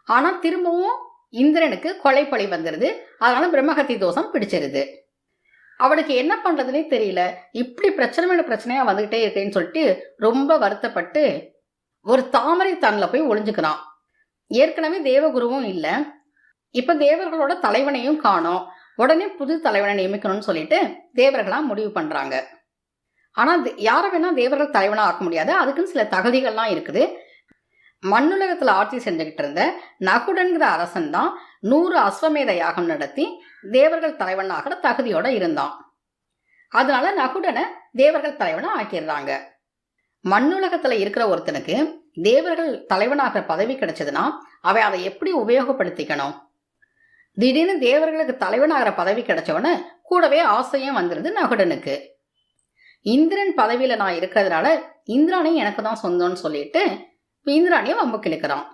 ஆனா திரும்பவும் இந்திரனுக்கு கொலைப்பழி வந்துருது. அதனால பிரம்மஹத்தி தோஷம் பிடிச்சிருது. அவனுக்கு என்ன பண்றதுன்னே தெரியல. இப்படி பிரச்சனை மேல பிரச்சனையா வந்துகிட்டே இருக்கேன்னு சொல்லிட்டு ரொம்ப வருத்தப்பட்டு ஒரு தாமரை தன்ல போய் ஒளிஞ்சுக்கிறான். ஏற்கனவே தேவகுருவும் இல்ல, இப்ப தேவர்களோட தலைவனையும் காணோம். உடனே புது தலைவனை நியமிக்கணும்னு சொல்லிட்டு தேவர்களா முடிவு பண்றாங்க. ஆனா யார வேணா தேவர்கள் தலைவனா ஆக்க முடியாது. அதுக்குன்னு சில தகுதிகள்லாம் இருக்குது. மண்ணுலகத்துல ஆட்சி செஞ்சுக்கிட்டு இருந்த நகுடன்கிற அரசன் தான் 100 அஸ்வமேத யாகம் நடத்தி தேவர்கள் தலைவனாகிற தகுதியோட இருந்தான். அதனால நகுடனை தேவர்கள் தலைவனா ஆக்கிடுறாங்க. மண்ணுலகத்துல இருக்கிற ஒருத்தனுக்கு தேவர்கள் தலைவனாகிற பதவி கிடைச்சதுன்னா அவன் அதை எப்படி உபயோகப்படுத்திக்கணும்? திடீர்னு தேவர்களுக்கு தலைவனாகிற பதவி கிடைச்சவன கூடவே ஆசையும் வந்துருது நகுடனுக்கு. இந்திரன் பதவியில நான் இருக்கிறதுனால இந்திராணி எனக்கு தான் சொந்தம்னு சொல்லிட்டு இந்திராணியை வம்புக்கு இழுக்கிறான்.